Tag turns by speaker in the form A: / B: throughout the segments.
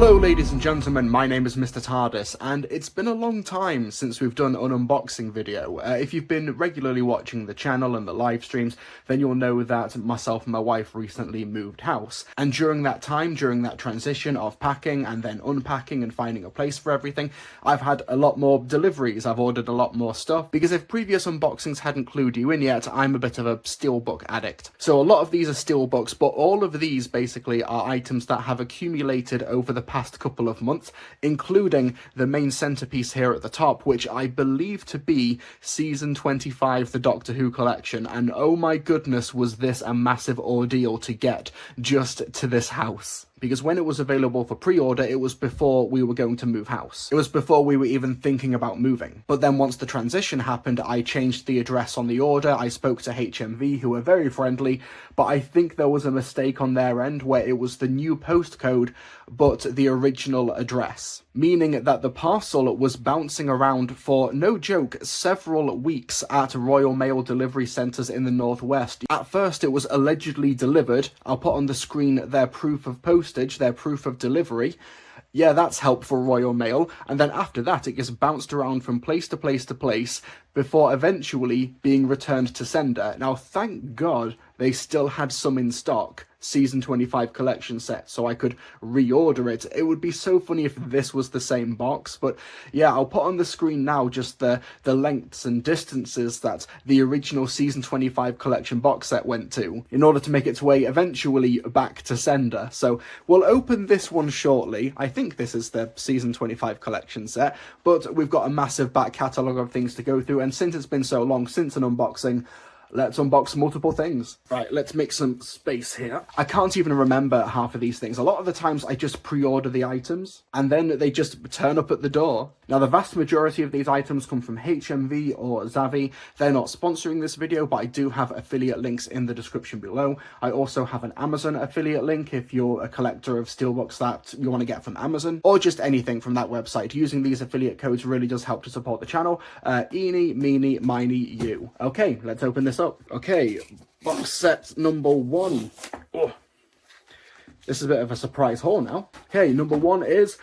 A: Hello ladies and gentlemen, my name is Mr. TARDIS, and it's been a long time since we've done an unboxing video. If you've been regularly watching the channel and the live streams, then you'll know that myself and my wife recently moved house. And during that time, during that transition of packing and then unpacking and finding a place for everything, I've had a lot more deliveries, I've ordered a lot more stuff, because if previous unboxings hadn't clued you in yet, I'm a bit of a steelbook addict. So a lot of these are steelbooks, but all of these basically are items that have accumulated over the past couple of months, including the main centerpiece here at the top, which I believe to be season 25, the Doctor Who collection, and oh my goodness, was this a massive ordeal to get just to this house. Because when it was available for pre-order, it was before we were going to move house. It was before we were even thinking about moving. But then once the transition happened, I changed the address on the order. I spoke to HMV, who were very friendly, but I think there was a mistake on their end where it was the new postcode, but the original address. Meaning that the parcel was bouncing around for, no joke, several weeks at Royal Mail delivery centres in the Northwest. At first it was allegedly delivered. I'll put on the screen their proof of postage, their proof of delivery. Yeah, that's helpful, Royal Mail. And then after that, it gets bounced around from place to place to place before eventually being returned to sender. Now, thank God they still had some in stock, season 25 collection set, so I could reorder it. It would be so funny if this was the same box, but yeah, I'll put on the screen now just the lengths and distances that the original season 25 collection box set went to, in order to make its way eventually back to sender. So we'll open this one shortly. I think this is the season 25 collection set, but we've got a massive back catalogue of things to go through, and since it's been so long since an unboxing, let's unbox multiple things. Right, let's make some space here. I can't even remember half of these things. A lot of the times I just pre-order the items and then they just turn up at the door. Now, the vast majority of these items come from HMV or Zavvi. They're not sponsoring this video, but I do have affiliate links in the description below. I also have an Amazon affiliate link if you're a collector of steelbooks that you want to get from Amazon, or just anything from that website. Using these affiliate codes really does help to support the channel. Eeny, meeny, miny, you. Okay, let's open this up. Okay, box set number one. Oh, this is a bit of a surprise haul now. Okay, number one is,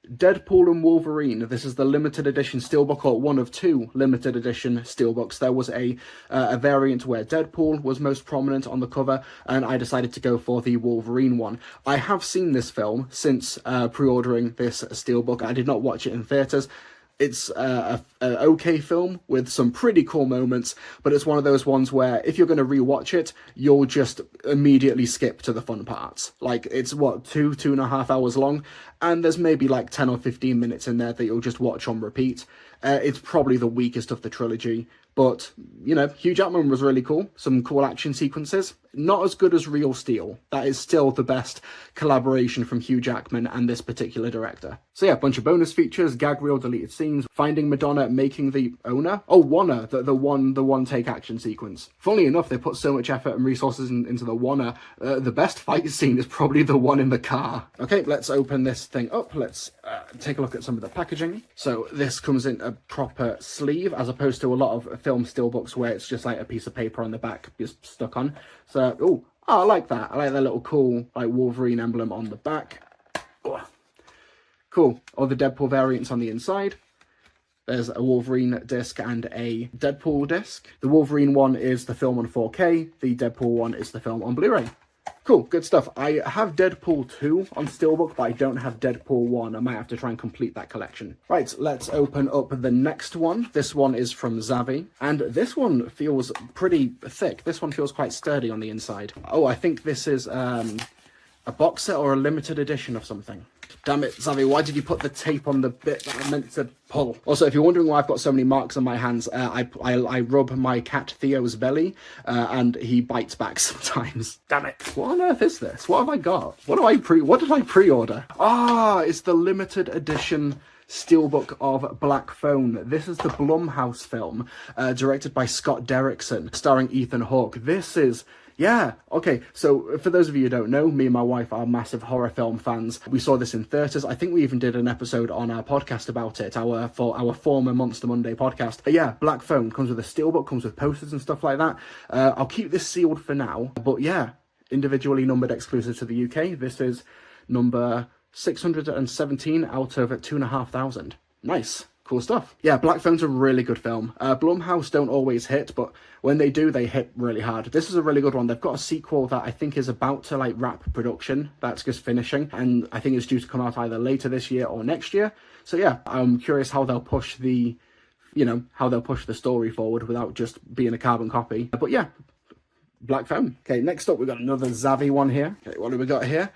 A: Deadpool and Wolverine. This is the limited edition steelbook, or one of two limited edition steelbooks. There was a variant where Deadpool was most prominent on the cover, and I decided to go for the Wolverine one. I have seen this film since pre-ordering this steelbook. I did not watch it in theatres. It's an okay film with some pretty cool moments, but it's one of those ones where if you're going to rewatch it, you'll just immediately skip to the fun parts. Like, it's what, 2.5 hours long, and there's maybe like 10 or 15 minutes in there that you'll just watch on repeat. It's probably the weakest of the trilogy, but, you know, Hugh Jackman was really cool. Some cool action sequences. Not as good as Real Steel. That is still the best collaboration from Hugh Jackman and this particular director. So yeah, a bunch of bonus features, gag reel, deleted scenes, finding Madonna, making the owner. Oh, Wanna, the one take action sequence. Funnily enough, they put so much effort and resources into the Wanna. The best fight scene is probably the one in the car. Okay, let's open this thing up. Let's take a look at some of the packaging. So this comes in a proper sleeve, as opposed to a lot of film steelbooks where it's just like a piece of paper on the back just stuck on. So, I like that. I like that little cool like Wolverine emblem on the back. Cool. All the Deadpool variants on the inside. There's a Wolverine disc and a Deadpool disc. The Wolverine one is the film on 4K. The Deadpool one is the film on Blu-ray. Cool, good stuff. I have Deadpool 2 on steelbook, but I don't have Deadpool 1. I might have to try and complete that collection. Right, let's open up the next one. This one is from Zavvi, and this one feels pretty thick. This one feels quite sturdy on the inside. Oh, I think this is a box set or a limited edition of something. Damn it, Zavvi, why did you put the tape on the bit that I meant to pull? Also, if you're wondering why I've got so many marks on my hands, I rub my cat Theo's belly, and he bites back sometimes. Damn it. What on earth is this? What have I got? What did I pre-order? It's the limited edition steelbook of Black Phone. This is the Blumhouse film, directed by Scott Derrickson, starring Ethan Hawke. This is... Yeah, okay, so for those of you who don't know, me and my wife are massive horror film fans. We saw this in theatres. I think we even did an episode on our podcast about it, our former Monster Monday podcast. But yeah, Black Phone comes with a steelbook, comes with posters and stuff like that. I'll keep this sealed for now, but yeah, individually numbered exclusive to the UK. This is number 617 out of 2,500. Nice. Cool stuff. Yeah, Black Phone's a really good film. Blumhouse don't always hit, but when they do, they hit really hard. This is a really good one. They've got a sequel that I think is about to like wrap production. That's just finishing, and I think it's due to come out either later this year or next year. So yeah, I'm curious how they'll push the, how they'll push the story forward without just being a carbon copy. But yeah, Black Phone. Okay, next up, we've got another Zavvi one here. Okay, what do we got here?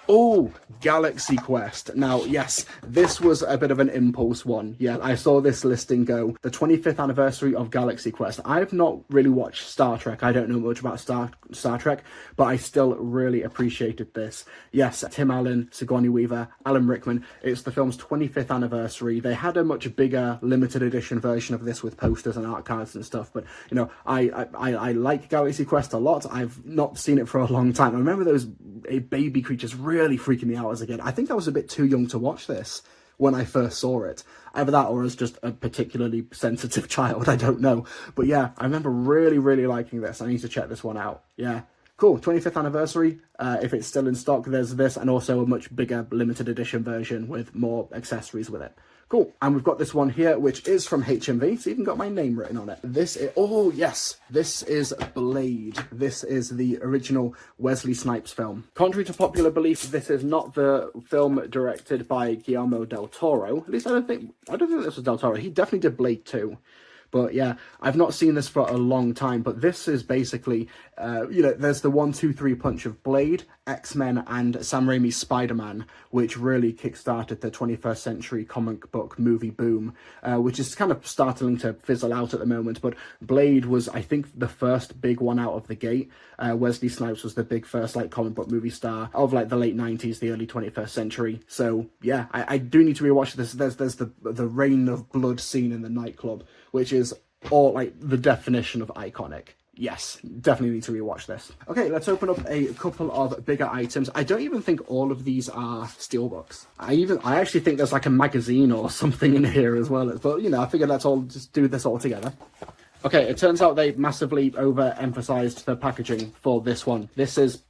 A: Oh, Galaxy Quest. Now, yes, this was a bit of an impulse one. Yeah, I saw this listing go, the 25th anniversary of Galaxy Quest. I've not really watched Star Trek. I don't know much about Star Trek, but I still really appreciated this. Yes, Tim Allen, Sigourney Weaver, Alan Rickman. It's the film's 25th anniversary. They had a much bigger limited edition version of this with posters and art cards and stuff. But, I like Galaxy Quest a lot. I've not seen it for a long time. I remember those baby creatures really freaking me out as a kid. I think I was a bit too young to watch this when I first saw it. Either that or as just a particularly sensitive child, I don't know. But yeah, I remember really, really liking this. I need to check this one out. Yeah, cool. 25th anniversary. If it's still in stock, there's this and also a much bigger limited edition version with more accessories with it. Cool. And we've got this one here, which is from HMV. It's even got my name written on it. This is, oh yes, this is Blade. This is the original Wesley Snipes film. Contrary to popular belief, this is not the film directed by Guillermo del Toro. At least I don't think this was del Toro. He definitely did Blade 2. But yeah, I've not seen this for a long time, but this is basically, there's the 1, 2, 3 punch of Blade, X-Men, and Sam Raimi's Spider-Man, which really kickstarted the 21st century comic book movie boom, which is kind of starting to fizzle out at the moment. But Blade was, I think, the first big one out of the gate. Wesley Snipes was the big first like comic book movie star of like the late 90s, the early 21st century. So yeah, I do need to rewatch this. There's the Rain of Blood scene in the nightclub, which is all like the definition of iconic. Yes, definitely need to rewatch this. Okay, let's open up a couple of bigger items. I don't even think all of these are steelbooks. I actually think there's like a magazine or something in here as well. But I figured let's all just do this all together. Okay, it turns out they massively overemphasized the packaging for this one. This is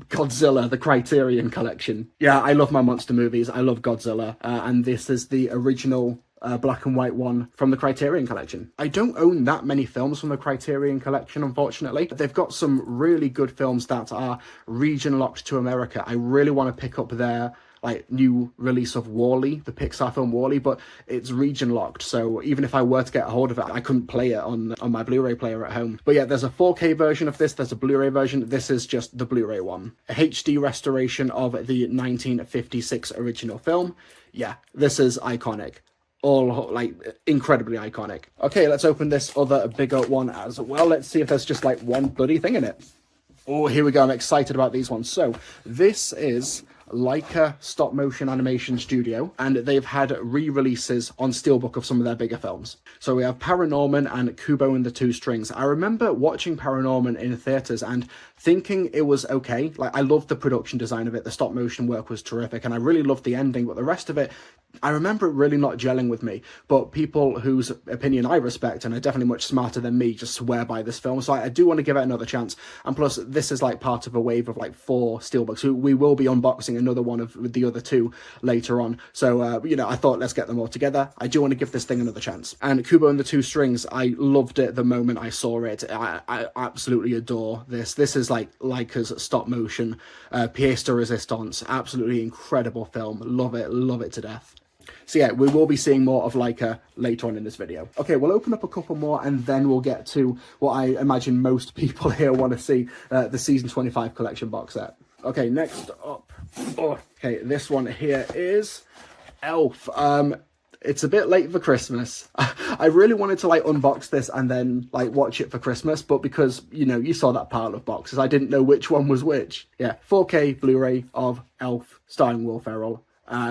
A: Godzilla, the Criterion Collection. Yeah, I love my monster movies. I love Godzilla. And this is the original black and white one from the Criterion Collection. I don't own that many films from the Criterion Collection, unfortunately. They've got some really good films that are region locked to America. I really want to pick up their new release of WALL-E, the Pixar film WALL-E, but it's region locked, so even if I were to get a hold of it, I couldn't play it on my Blu-ray player at home. But yeah, there's a 4K version of this, there's a Blu-ray version. This is just the Blu-ray one. A HD restoration of the 1956 original film. Yeah, this is iconic. All incredibly iconic. Okay, let's open this other bigger one as well. Let's see if there's just one bloody thing in it. Oh, here we go. I'm excited about these ones. So this is Leica Stop Motion Animation Studio, and they've had re-releases on Steelbook of some of their bigger films. So we have Paranorman and Kubo and the Two Strings. I remember watching Paranorman in theaters and thinking it was okay. I loved the production design of it. The stop motion work was terrific, and I really loved the ending, but the rest of it, I remember it really not gelling with me. But people whose opinion I respect and are definitely much smarter than me just swear by this film, so I do want to give it another chance. And plus, this is part of a wave of 4 Steelbooks. We will be unboxing another one of the other 2 later on. So I thought let's get them all together. I do want to give this thing another chance. And Kubo and the Two Strings, I loved it the moment I saw it. I absolutely adore this. This is Leica's stop motion, pièce de résistance. Absolutely incredible film. Love it to death. So yeah, we will be seeing more of Leica later on in this video. Okay, we'll open up a couple more and then we'll get to what I imagine most people here want to see, the Season 25 collection box set. Okay, next up. Okay, this one here is Elf. It's a bit late for Christmas. I really wanted to unbox this and then watch it for Christmas, but because you saw that pile of boxes, I didn't know which one was which. Yeah, 4K Blu-ray of Elf starring Will Ferrell.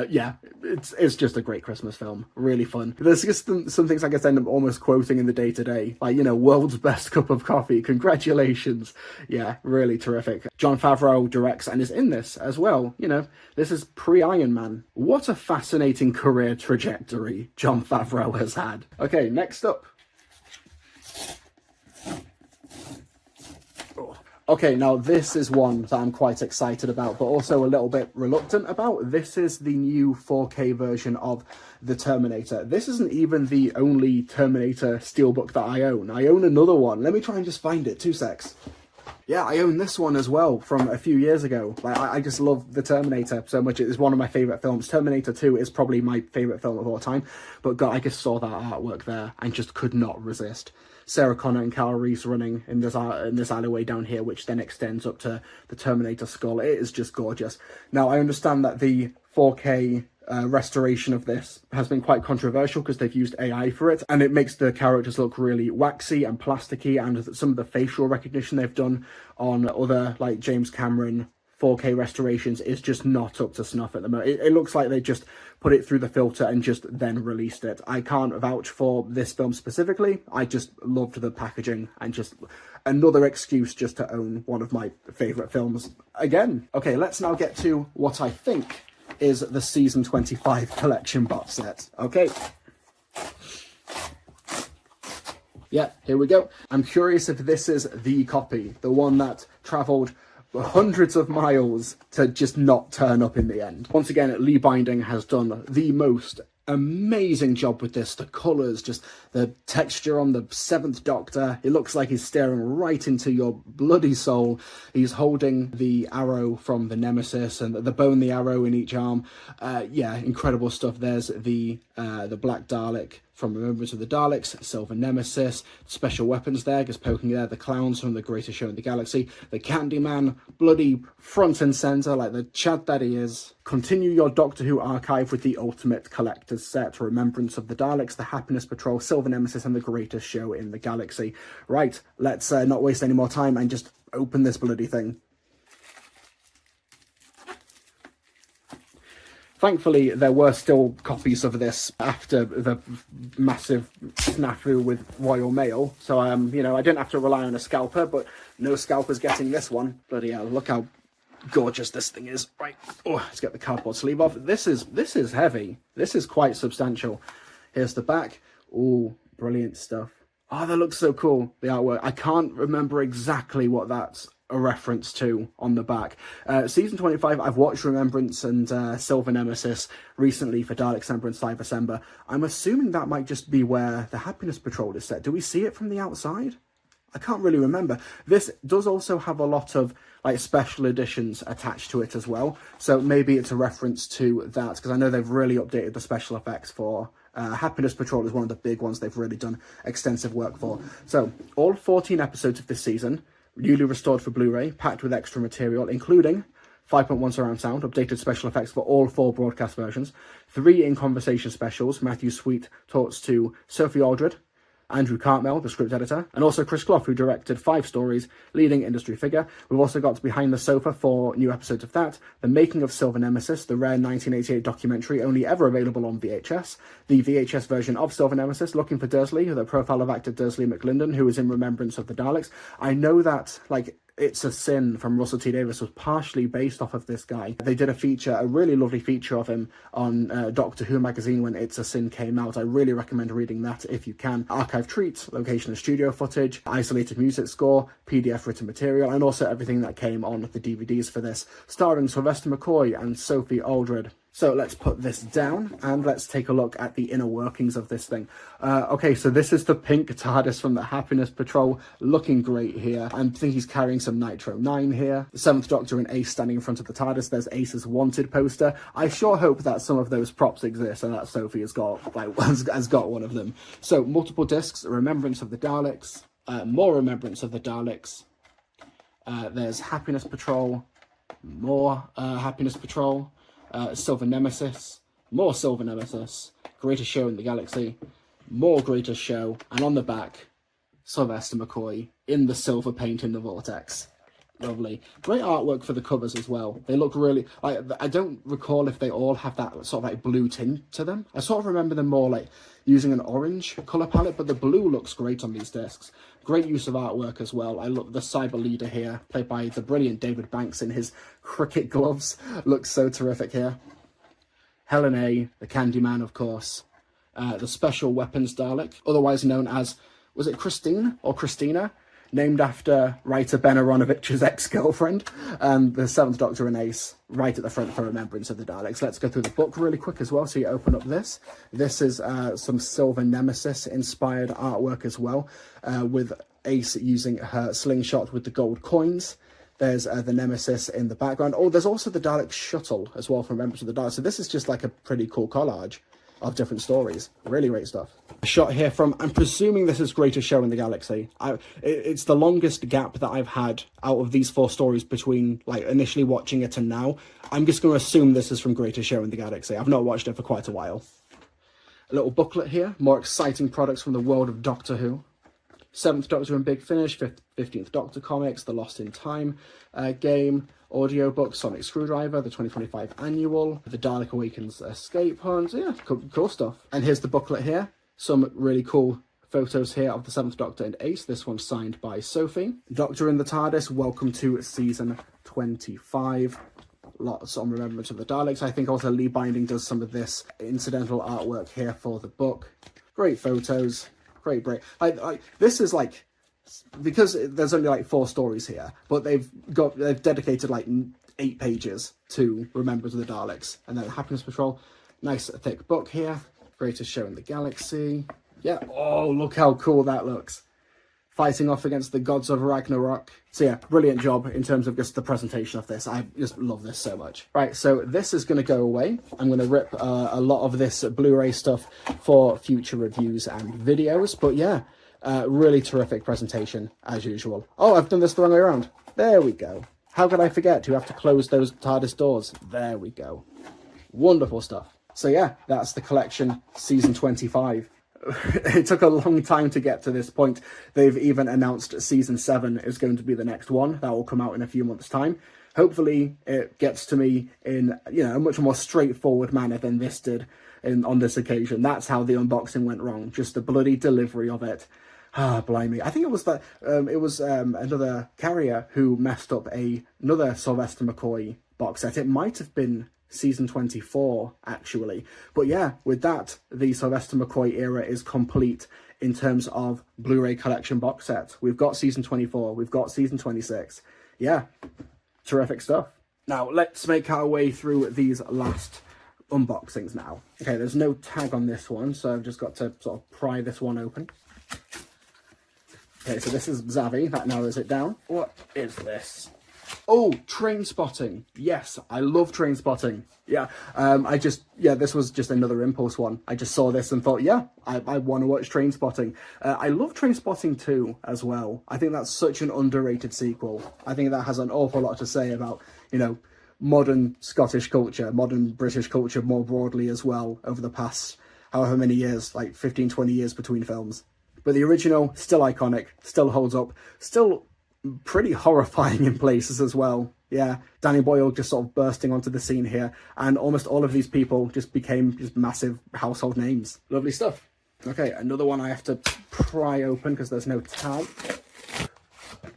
A: Yeah, it's just a great Christmas film. Really fun. There's just some things I guess I end up almost quoting in the day-to-day. World's best cup of coffee. Congratulations. Yeah, really terrific. Jon Favreau directs and is in this as well. This is pre-Iron Man. What a fascinating career trajectory Jon Favreau has had. Okay, next up. Okay, now this is one that I'm quite excited about, but also a little bit reluctant about. This is the new 4K version of The Terminator. This isn't even the only Terminator Steelbook that I own. I own another one. Let me try and just find it. 2 secs. Yeah, I own this one as well from a few years ago. Like, I just love The Terminator so much. It is one of my favourite films. Terminator 2 is probably my favourite film of all time. But God, I just saw that artwork there and just could not resist. Sarah Connor and Kyle Reese running in this alleyway down here, which then extends up to the Terminator skull. It is just gorgeous. Now, I understand that the 4K restoration of this has been quite controversial because they've used AI for it, and it makes the characters look really waxy and plasticky, and some of the facial recognition they've done on other, like, James Cameron 4K restorations is just not up to snuff at the moment. It looks like they just put it through the filter and just then released it. I can't vouch for this film specifically. I just loved the packaging and just another excuse just to own one of my favourite films again. Okay, let's now get to what I think is the Season 25 collection box set. Okay. Yeah, here we go. I'm curious if this is the copy, the one that travelled hundreds of miles to just not turn up in the end. Once again, Lee Binding has done the most amazing job with this. The colours, just the texture on the 7th Doctor. It looks like he's staring right into your bloody soul. He's holding the arrow from the Nemesis and the bow and the arrow in each arm. Yeah, incredible stuff. There's the Black Dalek from Remembrance of the Daleks, Silver Nemesis, special weapons there, just poking there, the clowns from The Greatest Show in the Galaxy, the Candyman, bloody front and centre, like the Chad that he is. Continue your Doctor Who archive with the Ultimate Collector's Set, Remembrance of the Daleks, the Happiness Patrol, Silver Nemesis, and The Greatest Show in the Galaxy. Right, let's not waste any more time and just open this bloody thing. Thankfully, there were still copies of this after the massive snafu with Royal Mail. So, you know, I didn't have to rely on a scalper, but no scalpers getting this one. Bloody hell, look how gorgeous this thing is. Right, oh, let's get the cardboard sleeve off. This is heavy. This is quite substantial. Here's the back. Oh, brilliant stuff. Oh, that looks so cool, the artwork. I can't remember exactly what that's a reference to on the back. Season 25, I've watched Remembrance and Silver Nemesis recently for Dalek Semper and Cyber Semper. I'm assuming that might just be where the Happiness Patrol is set. Do we see it from the outside? I can't really remember. This does also have a lot of like special editions attached to it as well. So maybe it's a reference to that, because I know they've really updated the special effects for Happiness Patrol is one of the big ones they've really done extensive work for. So all 14 episodes of this season, newly restored for Blu-ray, packed with extra material, including 5.1 surround sound, updated special effects for all 4 broadcast versions, 3 in-conversation specials. Matthew Sweet talks to Sophie Aldred, Andrew Cartmel, the script editor, and also Chris Clough, who directed 5 stories, leading industry figure. We've also got Behind the Sofa for new episodes of that, The Making of Silver Nemesis, the rare 1988 documentary only ever available on VHS, the VHS version of Silver Nemesis, Looking for Dursley, the profile of actor Dursley McLinden, who is in Remembrance of the Daleks. I know that, like, It's a Sin from Russell T Davies was partially based off of this guy. They did a feature, a really lovely feature of him on Doctor Who magazine when It's a Sin came out. I really recommend reading that if you can. Archive treats, location and studio footage, isolated music score, PDF written material, and also everything that came on the DVDs for this, starring Sylvester McCoy and Sophie Aldred. So let's put this down and let's take a look at the inner workings of this thing. Okay, so this is the pink TARDIS from the Happiness Patrol, looking great here. I think he's carrying some Nitro 9 here. The 7th Doctor and Ace standing in front of the TARDIS. There's Ace's wanted poster. I sure hope that some of those props exist and that Sophie has got, like, has got one of them. So multiple discs, Remembrance of the Daleks, more Remembrance of the Daleks. There's Happiness Patrol, more Happiness Patrol. Silver Nemesis, more Silver Nemesis, Greatest Show in the Galaxy, more Greatest Show, and on the back, Sylvester McCoy in the silver paint in the vortex. Lovely. Great artwork for the covers as well. They look really... I don't recall if they all have that sort of like blue tint to them. I sort of remember them more like using an orange colour palette, but the blue looks great on these discs. Great use of artwork as well. I love the cyber leader here, played by the brilliant David Banks in his cricket gloves. Looks so terrific here. Helen A, the Candyman, of course. The Special Weapons Dalek, otherwise known as... Was it Christine or Christina? named after writer Ben Aronovich's ex-girlfriend, and the Seventh Doctor and Ace right at the front for remembrance of the Daleks. Let's go through the book really quick as well. So you open up this. This is some Silver Nemesis-inspired artwork as well, with Ace using her slingshot with the gold coins. There's the Nemesis in the background. Oh, there's also the Dalek shuttle as well from Remembrance of the Daleks. So this is just like a pretty cool collage of different stories. Really great stuff. A shot here from, I'm presuming this is Greatest Show in the Galaxy. It's the longest gap that I've had out of these 4 stories between like initially watching it and now. I'm just going to assume this is from Greatest Show in the Galaxy. I've not watched it for quite a while. A little booklet here. More exciting products from the world of Doctor Who. 7th Doctor and Big Finish, 15th Doctor comics, the Lost in Time game, audiobook, Sonic Screwdriver, the 2025 annual, the Dalek Awakens escape hunt. Yeah, cool stuff. And here's the booklet here. Some really cool photos here of the 7th Doctor and Ace. This one's signed by Sophie. Doctor in the TARDIS, welcome to season 25. Lots on Remembrance of the Daleks. I think also Lee Binding does some of this incidental artwork here for the book. Great photos. Great break. This is like, because there's only like 4 stories here, but they've dedicated like 8 pages to Remembrance of the Daleks, and then Happiness Patrol. Nice thick book here. Greatest Show in the Galaxy. Yeah. Oh, look how cool that looks. Fighting off against the gods of Ragnarok. So yeah, brilliant job in terms of just the presentation of this. I just love this so much. Right, so this is going to go away. I'm going to rip a lot of this Blu-ray stuff for future reviews and videos. But yeah, really terrific presentation as usual. Oh, I've done this the wrong way around. There we go. How could I forget? You have to close those TARDIS doors. There we go. Wonderful stuff. So yeah, that's the collection, season 25. It took a long time to get to this point. They've even announced season 7 is going to be the next one. That will come out in a few months' time. Hopefully it gets to me in, you know, a much more straightforward manner than this did on this occasion. That's how the unboxing went wrong. Just the bloody delivery of it. Ah, blimey. I think it was that another carrier who messed up another Sylvester McCoy box set. It might have been season 24 actually, but yeah, with that the Sylvester McCoy era is complete in terms of Blu-ray collection box set. We've got season 24, we've got season 26. Yeah, terrific stuff. Now let's make our way through these last unboxings now. Okay, there's no tag on this one, so I've just got to sort of pry this one open. Okay, so this is Zavi, that narrows it down. What is this? Oh, Trainspotting. Yes, I love Trainspotting. Yeah, this was just another impulse one. I just saw this and thought, yeah, I want to watch Trainspotting. I love Trainspotting 2 as well. I think that's such an underrated sequel. I think that has an awful lot to say about, you know, modern Scottish culture, modern British culture more broadly as well over the past however many years, like 15, 20 years between films. But the original, still iconic, still holds up, still pretty horrifying in places as well. Yeah, Danny Boyle just sort of bursting onto the scene here, and almost all of these people just became just massive household names. Lovely stuff. Okay, another one I have to pry open because there's no tag.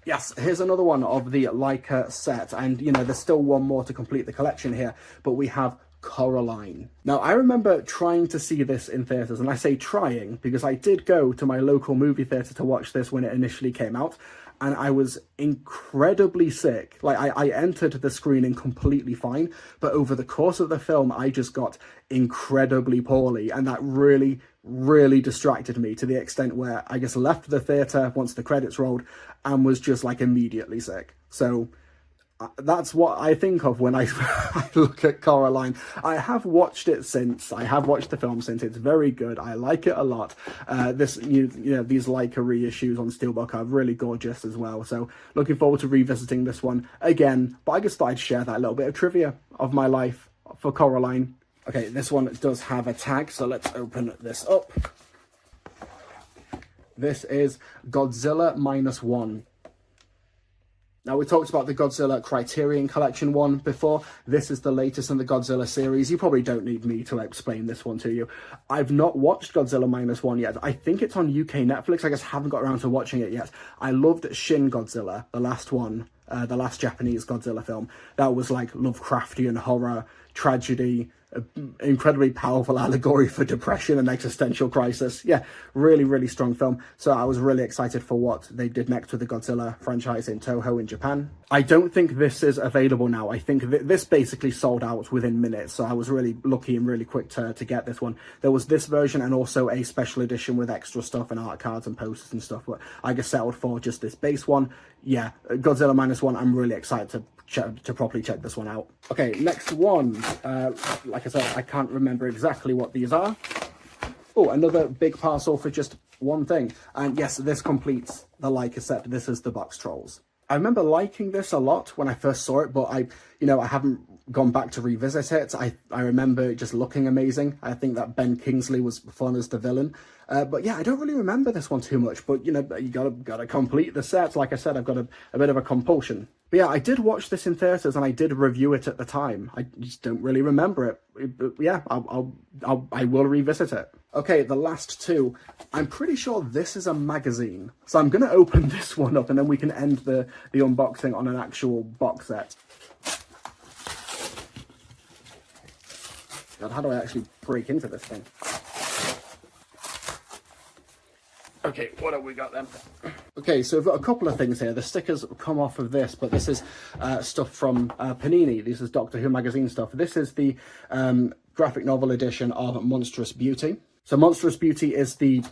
A: Yes, here's another one of the Leica set, and you know, there's still one more to complete the collection here, but we have Coraline. Now, I remember trying to see this in theatres, and I say trying because I did go to my local movie theatre to watch this when it initially came out, and I was incredibly sick. Like, I entered the screening completely fine, but over the course of the film, I just got incredibly poorly, and that really, really distracted me to the extent where I just left the theatre once the credits rolled and was just, like, immediately sick. So that's what I think of when I look at Coraline. I have watched it since. I have watched the film since. It's very good. I like it a lot. These Leica reissues on Steelbook are really gorgeous as well. So looking forward to revisiting this one again. But I just thought I'd share that little bit of trivia of my life for Coraline. Okay, this one does have a tag, so let's open this up. This is Godzilla -1. Now, we talked about the Godzilla Criterion Collection one before. This is the latest in the Godzilla series. You probably don't need me to explain this one to you. I've not watched Godzilla -1 yet. I think it's on UK Netflix. I just haven't got around to watching it yet. I loved Shin Godzilla, the last one, the last Japanese Godzilla film. That was like Lovecraftian horror, tragedy, incredibly powerful allegory for depression and existential crisis. Yeah, really, really strong film. So I was really excited for what they did next with the Godzilla franchise in Toho in Japan. I don't think this is available now. I think this basically sold out within minutes, so I was really lucky and really quick to get this one. There was this version and also a special edition with extra stuff and art cards and posters and stuff, but I just settled for just this base one. Yeah, Godzilla Minus One, I'm really excited to properly check this one out. Okay, next one. Like I said, I can't remember exactly what these are. Oh, another big parcel for just one thing. And yes, this completes the Leica set. This is the Box Trolls. I remember liking this a lot when I first saw it, but I haven't gone back to revisit it. I remember it just looking amazing. I think that Ben Kingsley was fun as the villain. But yeah, I don't really remember this one too much, but you gotta complete the set. Like I said, I've got a bit of a compulsion. But yeah, I did watch this in theaters and I did review it at the time. I just don't really remember it. But yeah, I will revisit it. Okay, the last two. I'm pretty sure this is a magazine. So I'm gonna open this one up and then we can end the unboxing on an actual box set. God, how do I actually break into this thing? Okay, what have we got then? Okay, so we've got a couple of things here. The stickers come off of this, but this is stuff from Panini. This is Doctor Who magazine stuff. This is the graphic novel edition of Monstrous Beauty. So Monstrous Beauty is the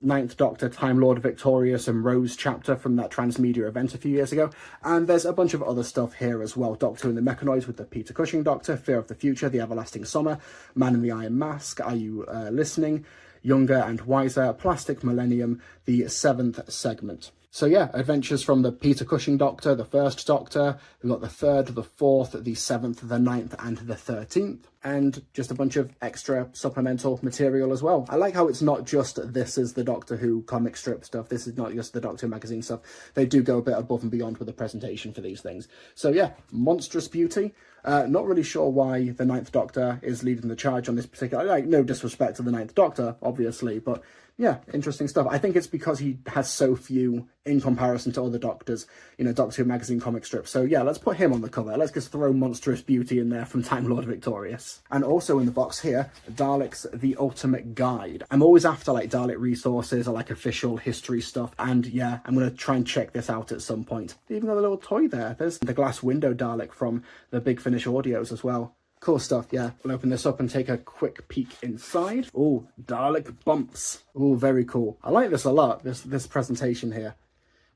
A: Ninth Doctor, Time Lord Victorious and Rose chapter from that Transmedia event a few years ago. And there's a bunch of other stuff here as well. Doctor and the Mechanoids with the Peter Cushing Doctor, Fear of the Future, The Everlasting Summer, Man in the Iron Mask, Are You Listening? Younger and Wiser, Plastic Millennium, the 7th segment. So yeah, adventures from the Peter Cushing Doctor, the 1st Doctor, we've got the 3rd, the 4th, the 7th, the 9th and the 13th. And just a bunch of extra supplemental material as well. I like how it's not just this is the Doctor Who comic strip stuff, this is not just the Doctor Who magazine stuff. They do go a bit above and beyond with the presentation for these things. So yeah, Monstrous Beauty. Not really sure why the 9th Doctor is leading the charge on this particular, like, no disrespect to the 9th Doctor, obviously, but yeah, interesting stuff. I think it's because he has so few in comparison to other Doctors, Doctor Who magazine comic strips. So yeah, let's put him on the cover. Let's just throw Monstrous Beauty in there from Time Lord Victorious. And also in the box here, Daleks, The Ultimate Guide. I'm always after like Dalek resources or like official history stuff. And yeah, I'm going to try and check this out at some point. They even got a little toy there. There's the glass window Dalek from the Big Finish audios as well. Cool stuff, yeah. We'll open this up and take a quick peek inside. Oh, Dalek bumps. Oh, very cool. I like this a lot, this presentation here.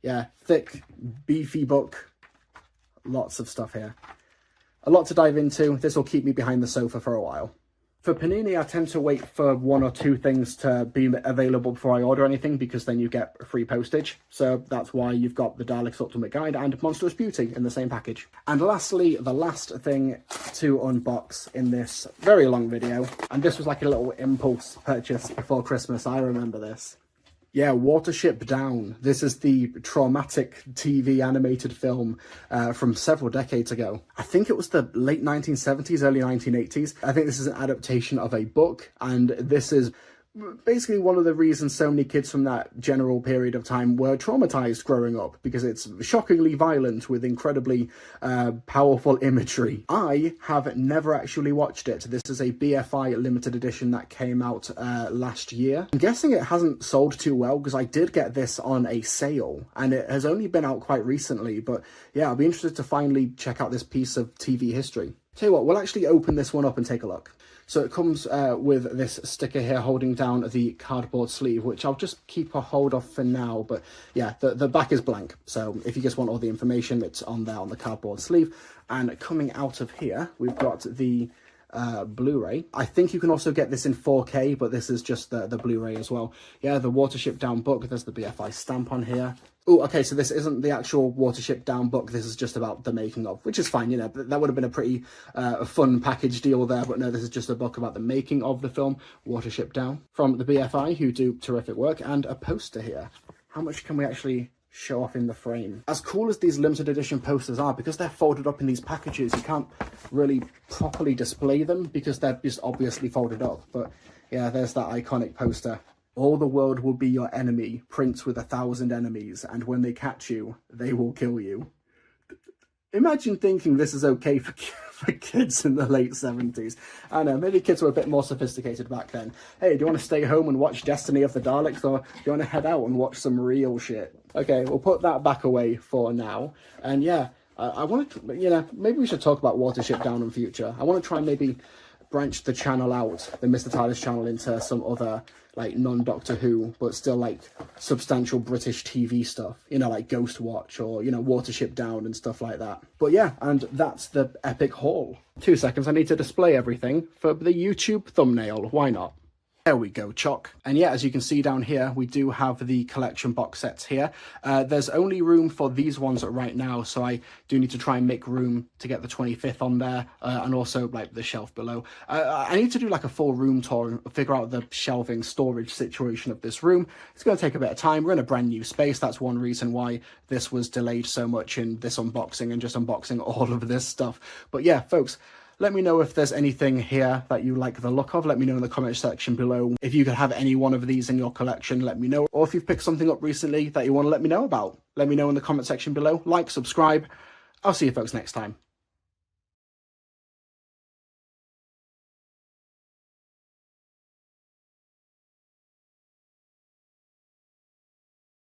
A: Yeah, thick, beefy book. Lots of stuff here. A lot to dive into. This will keep me behind the sofa for a while. For Panini, I tend to wait for 1 or 2 things to be available before I order anything, because then you get free postage. So that's why you've got the Daleks Ultimate Guide and Monstrous Beauty in the same package. And lastly, the last thing to unbox in this very long video, and this was like a little impulse purchase before Christmas, I remember this. Yeah, Watership Down. This is the traumatic TV animated film from several decades ago. I think it was the late 1970s, early 1980s. I think this is an adaptation of a book, and this is basically one of the reasons so many kids from that general period of time were traumatized growing up, because it's shockingly violent with incredibly powerful imagery. I have never actually watched it. This is a BFI limited edition that came out last year. I'm guessing it hasn't sold too well, because I did get this on a sale and it has only been out quite recently. But yeah, I'll be interested to finally check out this piece of TV history. Tell you what, we'll actually open this one up and take a look. So it comes with this sticker here holding down the cardboard sleeve, which I'll just keep a hold of for now. But yeah, the back is blank. So if you just want all the information, it's on there on the cardboard sleeve. And coming out of here, we've got the Blu-ray. I think you can also get this in 4K, but this is just the Blu-ray as well. Yeah, the Watership Down book. There's the BFI stamp on here. Oh, okay, so this isn't the actual Watership Down book. This is just about the making of, which is fine, that would have been a pretty fun package deal there, but no, this is just a book about the making of the film, Watership Down, from the BFI, who do terrific work, and a poster here. How much can we actually show off in the frame? As cool as these limited edition posters are, because they're folded up in these packages, you can't really properly display them because they're just obviously folded up. But yeah, there's that iconic poster. All the world will be your enemy, prince with 1,000 enemies, and when they catch you, they will kill you. Imagine thinking this is okay for for kids in the late 70s. I know, maybe kids were a bit more sophisticated back then. Hey, do you want to stay home and watch Destiny of the Daleks, or do you want to head out and watch some real shit? Okay, we'll put that back away for now. And yeah, I want to, maybe we should talk about Watership Down in future. I want to try and maybe branch the channel out, the Mr. TARDIS channel, into some other, like, non-Doctor Who, but still, like, substantial British TV stuff, like Ghost Watch or, Watership Down and stuff like that. But yeah, and that's the epic haul. 2 seconds, I need to display everything for the YouTube thumbnail. Why not? There we go, Chock. And yeah, as you can see down here, we do have the collection box sets here. There's only room for these ones right now, so I do need to try and make room to get the 25th on there, and also like the shelf below. I need to do like a full room tour and figure out the shelving storage situation of this room. It's going to take a bit of time. We're in a brand new space. That's one reason why this was delayed so much in this unboxing and just unboxing all of this stuff. But yeah, folks, let me know if there's anything here that you like the look of. Let me know in the comment section below. If you could have any one of these in your collection, let me know. Or if you've picked something up recently that you want to let me know about, let me know in the comment section below. Like, subscribe. I'll see you folks next time.